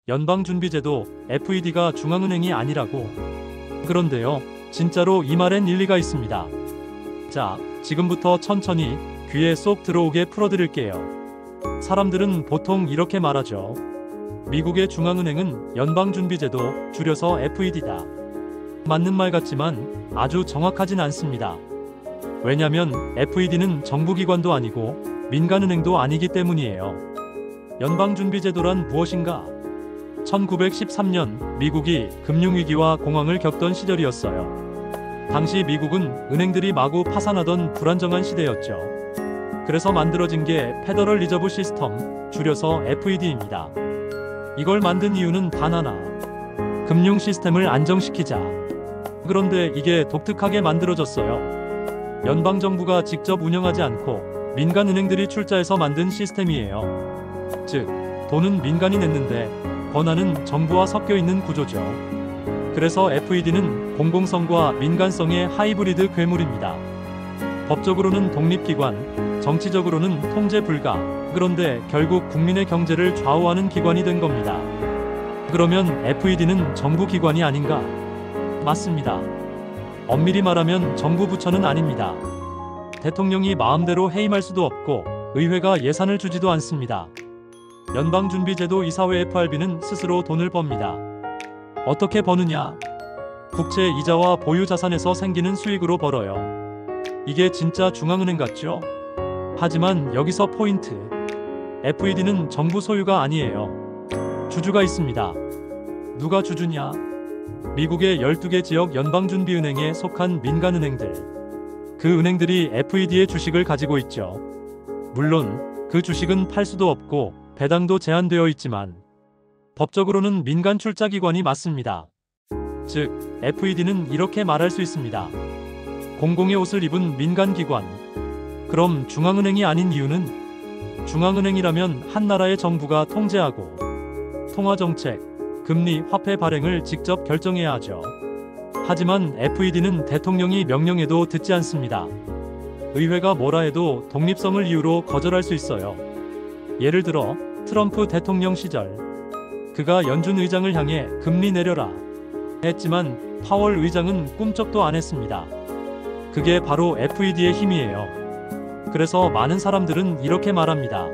연방준비제도 FED가 중앙은행이 아니라고. 그런데요, 진짜로 이 말엔 일리가 있습니다. 자, 지금부터 천천히 귀에 쏙 들어오게 풀어드릴게요. 사람들은 보통 이렇게 말하죠. 미국의 중앙은행은 연방준비제도, 줄여서 FED다. 맞는 말 같지만 아주 정확하진 않습니다. 왜냐면 FED는 정부기관도 아니고 민간은행도 아니기 때문이에요. 연방준비제도란 무엇인가? 1913년 미국이 금융위기와 공황을 겪던 시절이었어요. 당시 미국은 은행들이 마구 파산하던 불안정한 시대였죠. 그래서 만들어진 게 페더럴 리저브 시스템, 줄여서 FED입니다. 이걸 만든 이유는 단 하나. 금융 시스템을 안정시키자. 그런데 이게 독특하게 만들어졌어요. 연방정부가 직접 운영하지 않고 민간은행들이 출자해서 만든 시스템이에요. 즉, 돈은 민간이 냈는데 권한은 정부와 섞여 있는 구조죠. 그래서 FED는 공공성과 민간성의 하이브리드 괴물입니다. 법적으로는 독립기관, 정치적으로는 통제 불가. 그런데 결국 국민의 경제를 좌우하는 기관이 된 겁니다. 그러면 FED는 정부 기관이 아닌가? 맞습니다. 엄밀히 말하면 정부 부처는 아닙니다. 대통령이 마음대로 해임할 수도 없고 의회가 예산을 주지도 않습니다. 연방준비제도 이사회 FRB는 스스로 돈을 법니다. 어떻게 버느냐? 국채 이자와 보유자산에서 생기는 수익으로 벌어요. 이게 진짜 중앙은행 같죠? 하지만 여기서 포인트. FED는 정부 소유가 아니에요. 주주가 있습니다. 누가 주주냐? 미국의 12개 지역 연방준비은행에 속한 민간은행들. 그 은행들이 FED의 주식을 가지고 있죠. 물론 그 주식은 팔 수도 없고 배당도 제한되어 있지만 법적으로는 민간 출자기관이 맞습니다. 즉, FED는 이렇게 말할 수 있습니다. 공공의 옷을 입은 민간기관. 그럼 중앙은행이 아닌 이유는? 중앙은행이라면 한 나라의 정부가 통제하고 통화정책, 금리, 화폐 발행을 직접 결정해야 하죠. 하지만 FED는 대통령이 명령해도 듣지 않습니다. 의회가 뭐라 해도 독립성을 이유로 거절할 수 있어요. 예를 들어 트럼프 대통령 시절 그가 연준 의장을 향해 금리 내려라 했지만 파월 의장은 꿈쩍도 안 했습니다. 그게 바로 FED의 힘이에요. 그래서 많은 사람들은 이렇게 말합니다.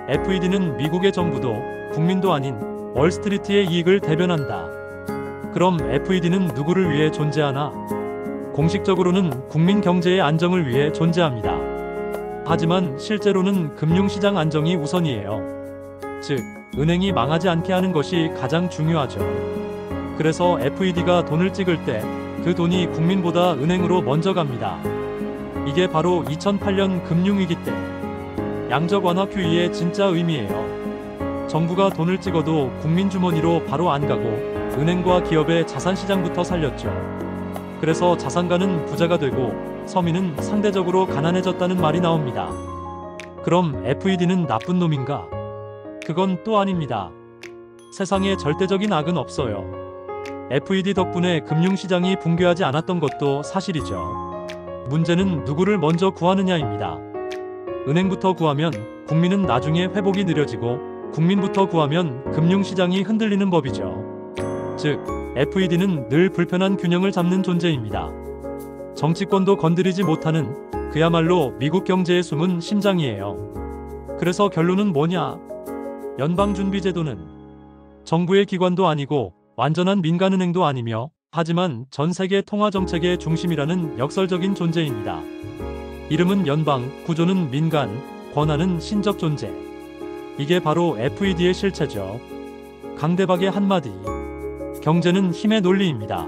FED는 미국의 정부도 국민도 아닌 월스트리트의 이익을 대변한다. 그럼 FED는 누구를 위해 존재하나? 공식적으로는 국민 경제의 안정을 위해 존재합니다. 하지만 실제로는 금융시장 안정이 우선이에요. 즉, 은행이 망하지 않게 하는 것이 가장 중요하죠. 그래서 FED가 돈을 찍을 때 그 돈이 국민보다 은행으로 먼저 갑니다. 이게 바로 2008년 금융위기 때 양적 완화 QE의 진짜 의미예요. 정부가 돈을 찍어도 국민 주머니로 바로 안 가고 은행과 기업의 자산시장부터 살렸죠. 그래서 자산가는 부자가 되고 서민은 상대적으로 가난해졌다는 말이 나옵니다. 그럼 FED는 나쁜 놈인가? 그건 또 아닙니다. 세상에 절대적인 악은 없어요. FED 덕분에 금융시장이 붕괴하지 않았던 것도 사실이죠. 문제는 누구를 먼저 구하느냐입니다. 은행부터 구하면 국민은 나중에 회복이 느려지고 국민부터 구하면 금융시장이 흔들리는 법이죠. 즉, FED는 늘 불편한 균형을 잡는 존재입니다. 정치권도 건드리지 못하는 그야말로 미국 경제의 숨은 심장이에요. 그래서 결론은 뭐냐? 연방준비제도는 정부의 기관도 아니고 완전한 민간은행도 아니며 하지만 전 세계 통화정책의 중심이라는 역설적인 존재입니다. 이름은 연방, 구조는 민간, 권한은 신적 존재. 이게 바로 FED의 실체죠. 강대박의 한마디. 경제는 힘의 논리입니다.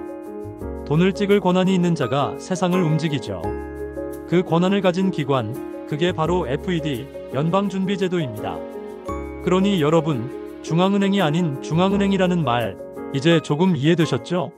돈을 찍을 권한이 있는 자가 세상을 움직이죠. 그 권한을 가진 기관, 그게 바로 FED, 연방준비제도입니다. 그러니 여러분, 중앙은행이 아닌 중앙은행이라는 말, 이제 조금 이해되셨죠?